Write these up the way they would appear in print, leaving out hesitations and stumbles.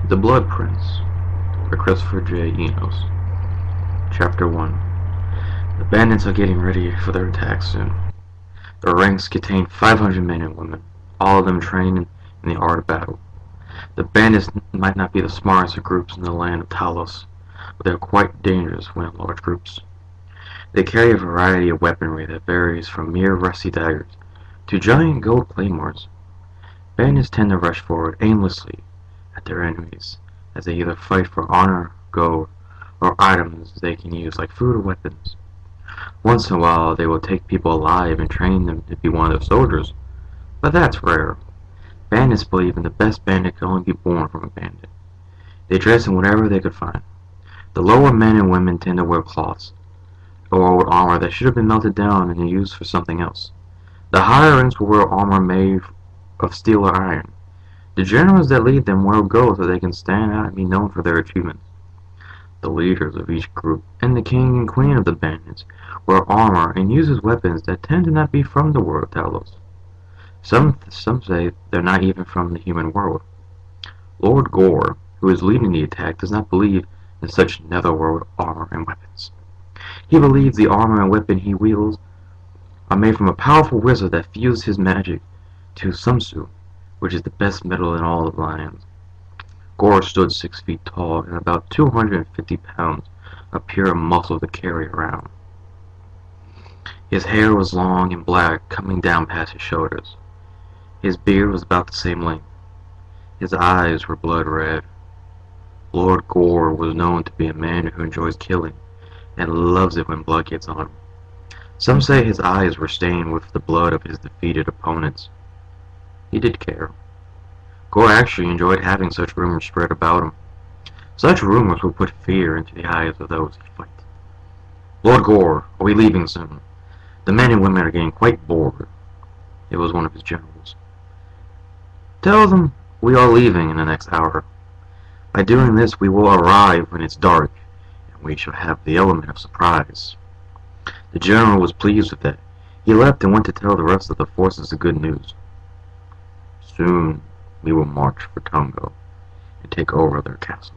The Blood Prince by Christopher J. Enos. Chapter 1. The bandits are getting ready for their attack soon. Their ranks contain 500 men and women, all of them trained in the art of battle. The bandits might not be the smartest of groups in the land of Talos, but they are quite dangerous when in large groups. They carry a variety of weaponry that varies from mere rusty daggers to giant gold claymores. Bandits tend to rush forward aimlessly at their enemies, as they either fight for honor, gold, or items they can use like food or weapons. Once in a while they will take people alive and train them to be one of their soldiers, but that's rare. Bandits believe in the best bandit can only be born from a bandit. They dress in whatever they could find. The lower men and women tend to wear cloths, or old armor that should have been melted down and used for something else. The higher ranks will wear armor made of steel or iron. The generals that lead them wear gold so they can stand out and be known for their achievements. The leaders of each group, and the king and queen of the bandits, wear armor and uses weapons that tend to not be from the world of Talos. Some say they're not even from the human world. Lord Gore, who is leading the attack, does not believe in such netherworld armor and weapons. He believes the armor and weapon he wields are made from a powerful wizard that fused his magic to Sumsu, which is the best metal in all of the lands. Gore stood 6 feet tall and about 250 pounds of pure muscle to carry around. His hair was long and black, coming down past his shoulders. His beard was about the same length. His eyes were blood red. Lord Gore was known to be a man who enjoys killing and loves it when blood gets on him. Some say his eyes were stained with the blood of his defeated opponents. He did care. Gore actually enjoyed having such rumors spread about him. Such rumors would put fear into the eyes of those he fight. Lord Gore, are we leaving soon? The men and women are getting quite bored. It was one of his generals. Tell them we are leaving in the next hour. By doing this, we will arrive when it's dark, and we shall have the element of surprise. The general was pleased with that. He left and went to tell the rest of the forces the good news. Soon we will march for Tongo and take over their castle.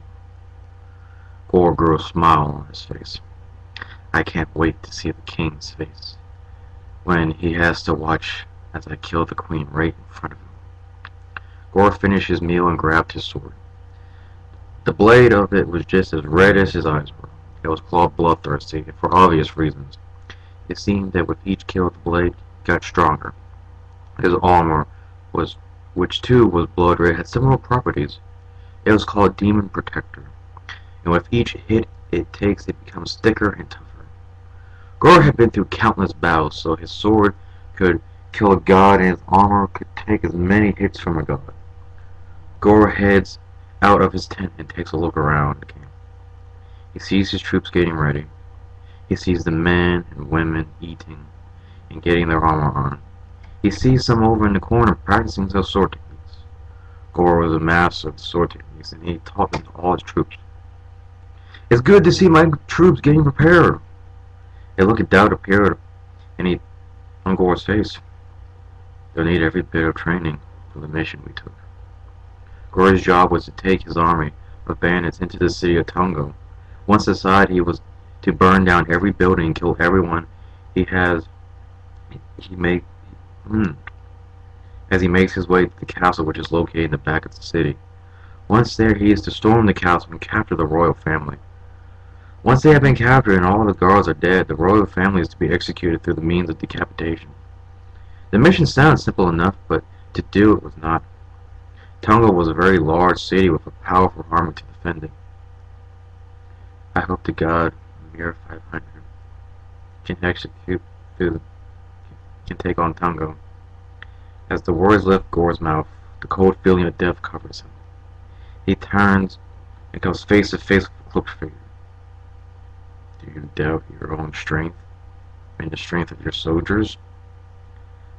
Gore grew a smile on his face. I can't wait to see the king's face when he has to watch as I kill the queen right in front of him. Gore finished his meal and grabbed his sword. The blade of it was just as red as his eyes were. It was clawed bloodthirsty for obvious reasons. It seemed that with each kill the blade got stronger. His armor, which too was blood red, had similar properties. It was called Demon Protector, and with each hit it takes it becomes thicker and tougher. Gore had been through countless battles, so his sword could kill a god and his armor could take as many hits from a god. Gore heads out of his tent and takes a look around the camp. He sees his troops getting ready. He sees the men and women eating and getting their armor on. He sees some over in the corner practicing their sword techniques. Gore was a master of sword techniques and he taught them to all his troops. It's good to see my troops getting prepared. A look of doubt appeared on Gore's face. They'll need every bit of training for the mission we took. Gore's job was to take his army of bandits into the city of Tongo. Once inside, he was to burn down every building and kill everyone as he makes his way to the castle, which is located in the back of the city. Once there, he is to storm the castle and capture the royal family. Once they have been captured and all the guards are dead, the royal family is to be executed through the means of decapitation. The mission sounded simple enough, but to do it was not. Tongo was a very large city with a powerful army to defend it. I hope to God a mere 500 can take on Tongo. As the words left Gore's mouth, the cold feeling of death covers him. He turns and comes face to face with the cloaked figure. Do you doubt your own strength and the strength of your soldiers?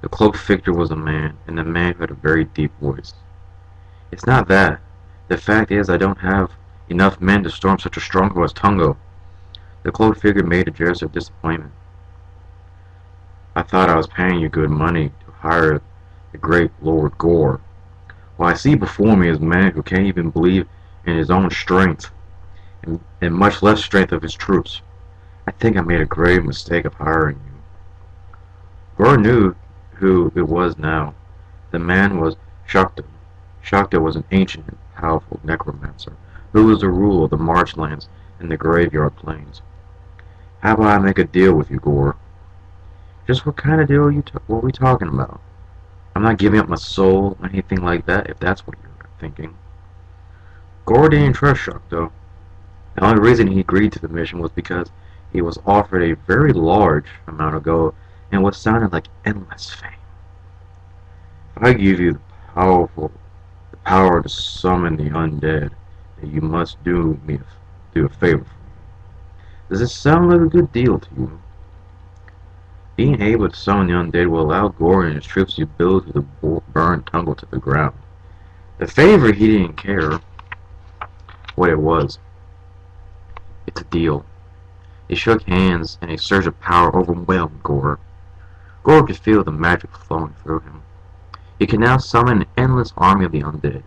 The cloaked figure was a man, and the man had a very deep voice. It's not that. The fact is I don't have enough men to storm such a stronghold as Tongo. The cloaked figure made a gesture of disappointment. I thought I was paying you good money to hire the great Lord Gore. What I see before me is a man who can't even believe in his own strength, and much less strength of his troops. I think I made a grave mistake of hiring you. Gore knew who it was now. The man was Shakta. Shakta was an ancient and powerful necromancer who was the ruler of the marshlands and the graveyard plains. How about I make a deal with you, Gore? Just what kind of deal were we talking about? I'm not giving up my soul or anything like that, if that's what you're thinking. Gore didn't trust Shakta. The only reason he agreed to the mission was because he was offered a very large amount of gold and what sounded like endless fame. If I give you the power to summon the undead, then you must do a favor. Does this sound like a good deal to you? Being able to summon the undead will allow Gore and his troops the ability to burn Tungo to the ground. The favor, he didn't care what it was. It's a deal. They shook hands, and a surge of power overwhelmed Gore. Gore could feel the magic flowing through him. He could now summon an endless army of the undead.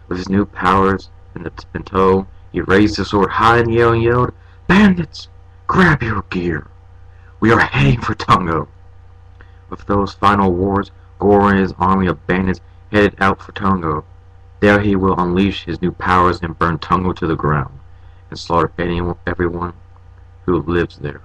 With his new powers in tow, he raised his sword high in the air and yelled, "Bandits, grab your gear! We are heading for Tungo!" With those final words, Gore and his army of bandits headed out for Tungo. There he will unleash his new powers and burn Tungo to the ground, and slaughter everyone who lives there.